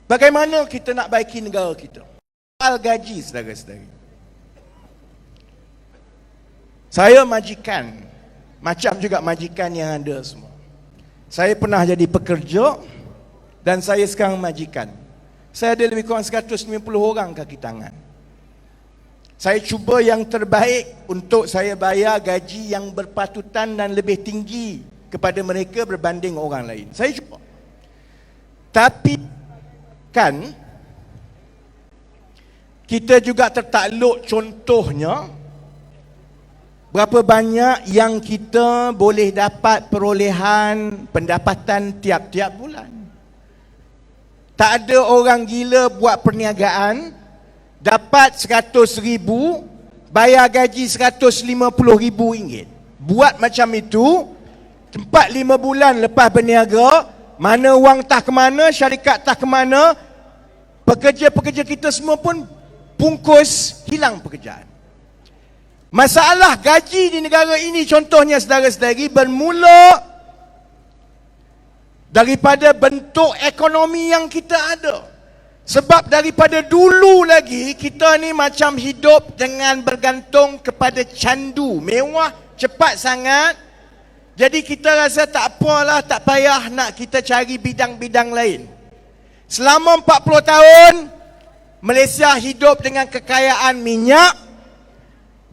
Bagaimana kita nak baiki negara kita? Soal gaji, saudara-saudari. Saya majikan, macam juga majikan yang ada semua. Saya pernah jadi pekerja dan saya sekarang majikan. Saya ada lebih kurang 150 orang kaki tangan. Saya cuba yang terbaik untuk saya bayar gaji yang berpatutan dan lebih tinggi kepada mereka berbanding orang lain. Saya cuba. Tapi kan kita juga tertakluk contohnya berapa banyak yang kita boleh dapat perolehan pendapatan tiap-tiap bulan. Tak ada orang gila buat perniagaan dapat 100,000 bayar gaji RM150,000. Buat macam itu 4-5 bulan lepas berniaga, mana wang tak ke mana, syarikat tak ke mana, pekerja-pekerja kita semua pun pungkus, hilang pekerjaan. Masalah gaji di negara ini contohnya saudara-saudari bermula daripada bentuk ekonomi yang kita ada. Sebab daripada dulu lagi kita ni macam hidup dengan bergantung kepada candu, mewah, cepat sangat. Jadi kita rasa tak apalah, tak payah nak kita cari bidang-bidang lain. Selama 40 tahun Malaysia hidup dengan kekayaan minyak,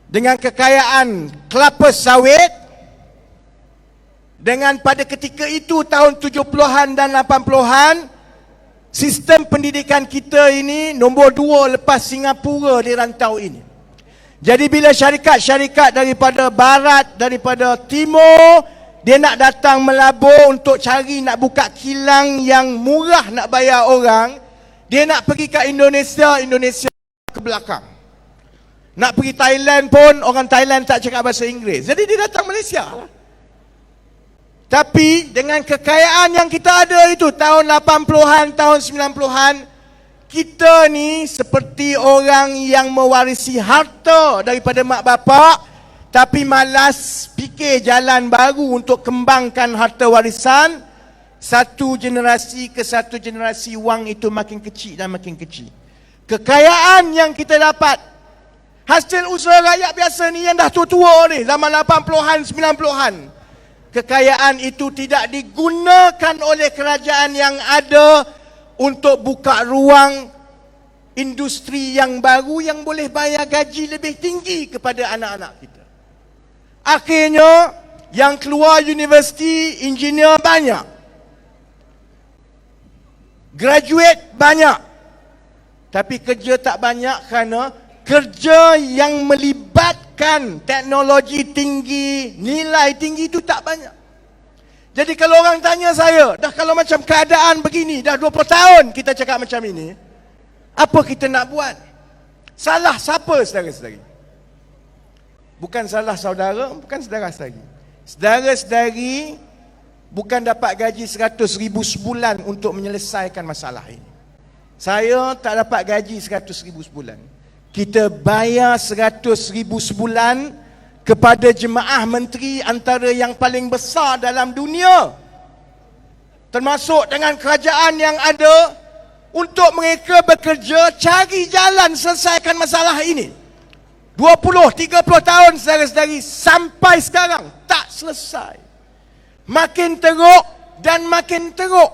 dengan kekayaan kelapa sawit, dengan pada ketika itu tahun 70-an dan 80-an sistem pendidikan kita ini nombor 2 lepas Singapura di rantau ini. Jadi bila syarikat-syarikat daripada barat, daripada timur, dia nak datang melabur untuk cari nak buka kilang yang murah nak bayar orang, dia nak pergi ke Indonesia, Indonesia ke belakang. Nak pergi Thailand pun, orang Thailand tak cakap bahasa Inggeris. Jadi dia datang Malaysia. Tapi dengan kekayaan yang kita ada itu, tahun 80-an, tahun 90-an, kita ni seperti orang yang mewarisi harta daripada mak bapak, tapi malas fikir jalan baru untuk kembangkan harta warisan. Satu generasi ke satu generasi, wang itu makin kecil dan makin kecil. Kekayaan yang kita dapat hasil usaha rakyat biasa ni yang dah tua-tua ni, zaman 80-an, 90-an. Kekayaan itu tidak digunakan oleh kerajaan yang ada untuk buka ruang industri yang baru yang boleh bayar gaji lebih tinggi kepada anak-anak kita. Akhirnya yang keluar universiti, engineer banyak, graduate banyak, tapi kerja tak banyak kerana kerja yang melibatkan teknologi tinggi, nilai tinggi itu tak banyak. Jadi kalau orang tanya saya, dah kalau macam keadaan begini, dah 20 tahun kita cakap macam ini, apa kita nak buat? Salah siapa, saudara-saudari? Bukan salah saudara, bukan saudara-saudari. Saudara-saudari bukan dapat gaji 100,000 sebulan untuk menyelesaikan masalah ini. Saya tak dapat gaji 100,000 sebulan. Kita bayar 100,000 sebulan kepada jemaah menteri antara yang paling besar dalam dunia, termasuk dengan kerajaan yang ada, untuk mereka bekerja cari jalan selesaikan masalah ini. 20-30 tahun saudara-saudari, sampai sekarang tak selesai. Makin teruk dan makin teruk.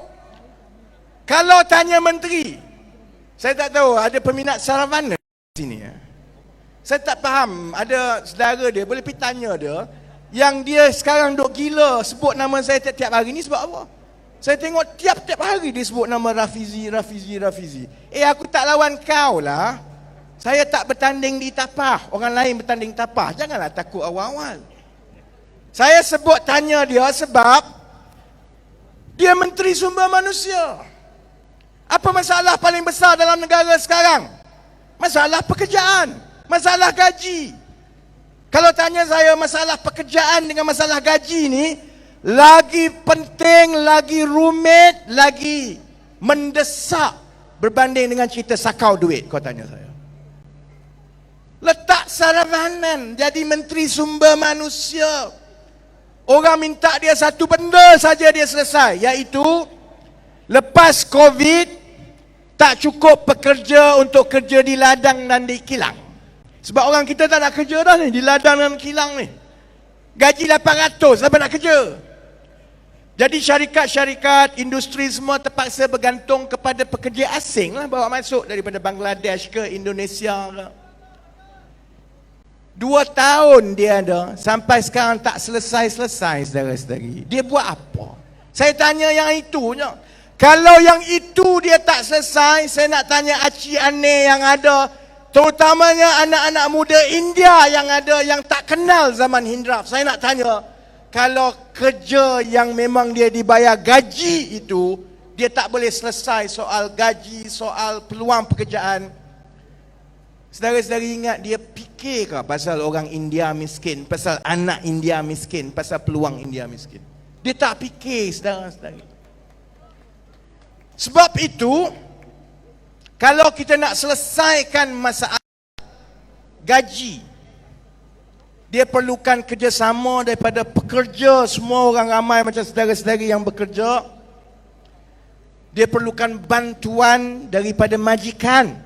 Kalau tanya menteri, saya tak tahu ada peminat saravan sini ya. Saya tak faham, ada saudara dia boleh pergi tanya dia, yang dia sekarang duk gila sebut nama saya tiap-tiap hari ni sebab apa? Saya tengok tiap-tiap hari dia sebut nama Rafizi. Aku tak lawan kau lah. Saya tak bertanding di tapah, orang lain bertanding tapah. Janganlah takut awal-awal. Saya sebut tanya dia sebab dia Menteri Sumber Manusia. Apa masalah paling besar dalam negara sekarang? Masalah pekerjaan, masalah gaji. Kalau tanya saya, masalah pekerjaan dengan masalah gaji ni lagi penting, lagi rumit, lagi mendesak berbanding dengan cerita sakau duit. Kau tanya saya, letak Saravanan jadi Menteri Sumber Manusia, orang minta dia satu benda saja dia selesai, iaitu lepas Covid Tak cukup pekerja untuk kerja di ladang dan di kilang. Sebab orang kita tak nak kerja dah ni, di ladang dan kilang ni. Gaji 800, siapa nak kerja? Jadi syarikat-syarikat, industri semua terpaksa bergantung kepada pekerja asing lah, bawa masuk daripada Bangladesh ke Indonesia ke. 2 tahun dia ada, sampai sekarang tak selesai-selesai, saudara-saudari. Dia buat apa? Saya tanya yang itunya. Kalau yang itu dia tak selesai, saya nak tanya Acik Ane yang ada, terutamanya anak-anak muda India yang ada, yang tak kenal zaman Hindraf. Saya nak tanya, kalau kerja yang memang dia dibayar gaji itu, dia tak boleh selesai soal gaji, soal peluang pekerjaan. Saudara-saudari ingat, dia fikir ke pasal orang India miskin, pasal anak India miskin, pasal peluang India miskin? Dia tak fikir, saudara-saudari. Sebab itu, kalau kita nak selesaikan masalah gaji, dia perlukan kerjasama daripada pekerja, semua orang ramai macam saudara-saudari yang bekerja. Dia perlukan bantuan daripada majikan.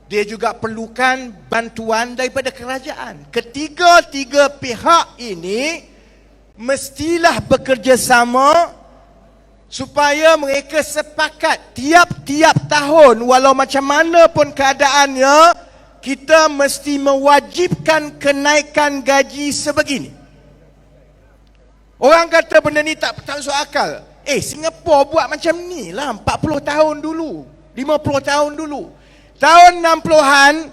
Dia juga perlukan bantuan daripada kerajaan. Ketiga-tiga pihak ini mestilah bekerjasama supaya mereka sepakat tiap-tiap tahun, walau macam mana pun keadaannya, kita mesti mewajibkan kenaikan gaji sebegini. Orang kata benda ni tak masuk akal. Singapura buat macam ni lah 40 tahun dulu, 50 tahun dulu. Tahun 60-an,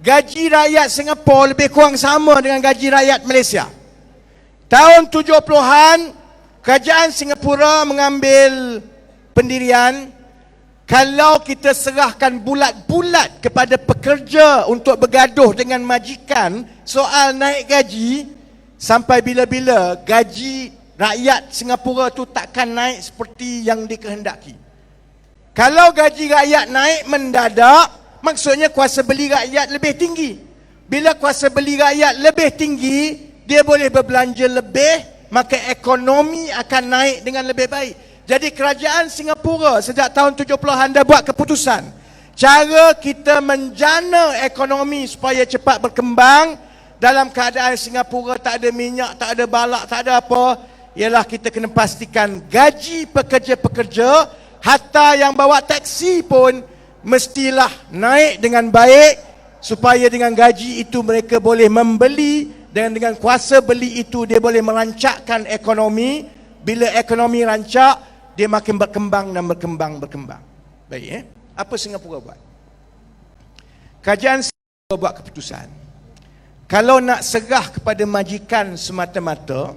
gaji rakyat Singapura lebih kurang sama dengan gaji rakyat Malaysia. Tahun 70-an, kerajaan Singapura mengambil pendirian, kalau kita serahkan bulat-bulat kepada pekerja untuk bergaduh dengan majikan soal naik gaji, sampai bila-bila gaji rakyat Singapura tu takkan naik seperti yang dikehendaki. Kalau gaji rakyat naik mendadak, maksudnya kuasa beli rakyat lebih tinggi. Bila kuasa beli rakyat lebih tinggi, dia boleh berbelanja lebih, maka ekonomi akan naik dengan lebih baik. Jadi kerajaan Singapura sejak tahun 70-an dah buat keputusan, cara kita menjana ekonomi supaya cepat berkembang dalam keadaan Singapura tak ada minyak, tak ada balak, tak ada apa, ialah kita kena pastikan gaji pekerja-pekerja, hatta yang bawa taksi pun mestilah naik dengan baik, supaya dengan gaji itu mereka boleh membeli, dengan kuasa beli itu dia boleh merancakkan ekonomi. Bila ekonomi rancak, dia makin berkembang dan berkembang. Baik, apa Singapura buat? Kerajaan Singapura buat keputusan, kalau nak serah kepada majikan semata-mata,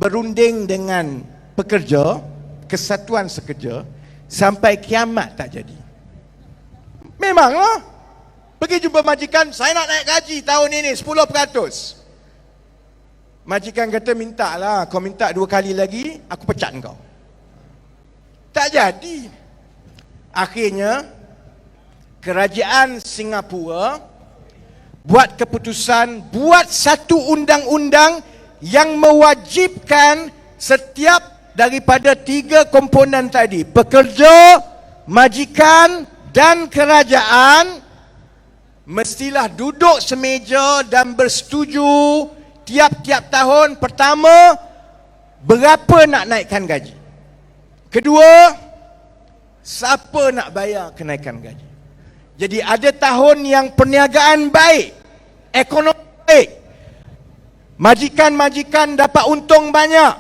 berunding dengan pekerja, kesatuan sekerja, sampai kiamat tak jadi. Memanglah, pergi jumpa majikan, saya nak naik gaji tahun ini 10%. Majikan kata, minta lah, kau minta 2 kali lagi, aku pecat kau. Tak jadi. Akhirnya, kerajaan Singapura buat keputusan, buat satu undang-undang yang mewajibkan setiap daripada 3 komponen tadi, pekerja, majikan dan kerajaan, mestilah duduk semeja dan bersetuju tiap-tiap tahun. Pertama, berapa nak naikkan gaji. Kedua, siapa nak bayar kenaikan gaji. Jadi ada tahun yang perniagaan baik, ekonomi baik, majikan-majikan dapat untung banyak.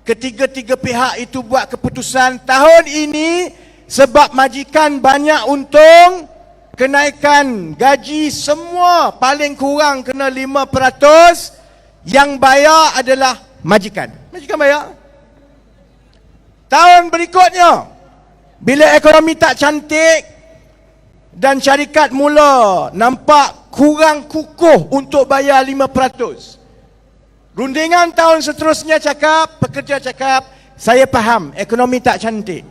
Ketiga-tiga pihak itu buat keputusan, tahun ini sebab majikan banyak untung, kenaikan gaji semua paling kurang kena 5%. Yang bayar adalah majikan. Majikan bayar. Tahun berikutnya, bila ekonomi tak cantik dan syarikat mula nampak kurang kukuh untuk bayar 5%, rundingan tahun seterusnya cakap, pekerja cakap, saya faham ekonomi tak cantik.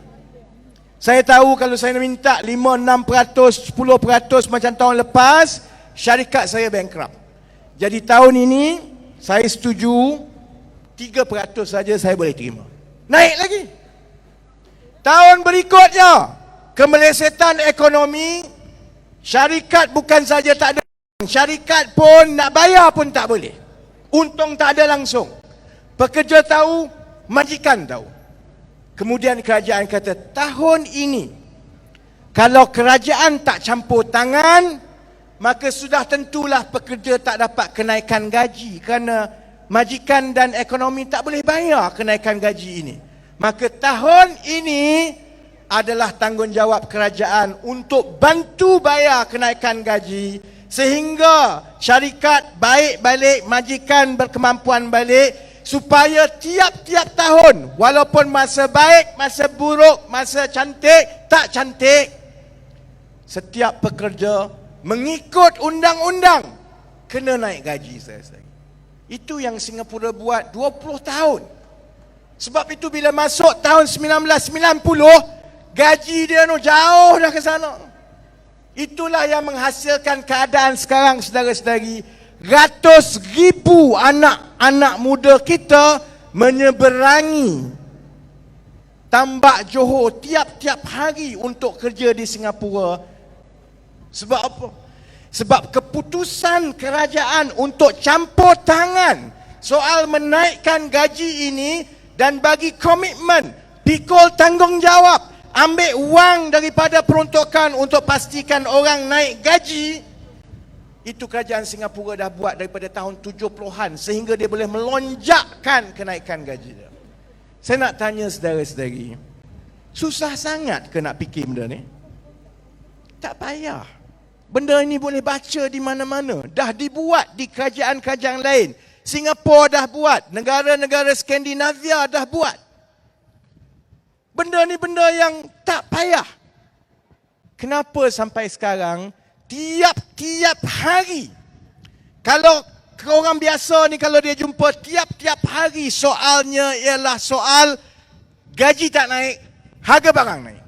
Saya tahu kalau saya minta 5-6%, 10% macam tahun lepas, syarikat saya bankrupt. Jadi tahun ini saya setuju 3% saja saya boleh terima. Naik lagi. Tahun berikutnya, kemelesetan ekonomi, syarikat bukan saja tak ada, syarikat pun nak bayar pun tak boleh. Untung tak ada langsung. Pekerja tahu, majikan tahu. Kemudian kerajaan kata, tahun ini kalau kerajaan tak campur tangan, maka sudah tentulah pekerja tak dapat kenaikan gaji, kerana majikan dan ekonomi tak boleh bayar kenaikan gaji ini. Maka tahun ini adalah tanggungjawab kerajaan untuk bantu bayar kenaikan gaji, sehingga syarikat baik balik, majikan berkemampuan balik, supaya tiap-tiap tahun, walaupun masa baik, masa buruk, masa cantik, tak cantik, setiap pekerja mengikut undang-undang kena naik gaji saya. Itu yang Singapura buat 20 tahun. Sebab itu bila masuk tahun 1990, gaji dia jauh dah ke sana. Itulah yang menghasilkan keadaan sekarang, saudara-saudari. Ratus ribu anak-anak muda kita menyeberangi Tambak Johor tiap-tiap hari untuk kerja di Singapura. Sebab apa? Sebab keputusan kerajaan untuk campur tangan soal menaikkan gaji ini dan bagi komitmen, pikul tanggungjawab, ambil wang daripada peruntukan untuk pastikan orang naik gaji. Itu kerajaan Singapura dah buat daripada tahun 70-an, sehingga dia boleh melonjakkan kenaikan gaji dia. Saya nak tanya saudara-saudari, susah sangat ke nak fikir benda ni? Tak payah. Benda ini boleh baca di mana-mana. Dah dibuat di kerajaan-kerajaan lain. Singapura dah buat, negara-negara Skandinavia dah buat. Benda ni benda yang tak payah. Kenapa sampai sekarang tiap-tiap hari, kalau orang biasa ni kalau dia jumpa tiap-tiap hari, soalnya ialah soal gaji tak naik, harga barang naik.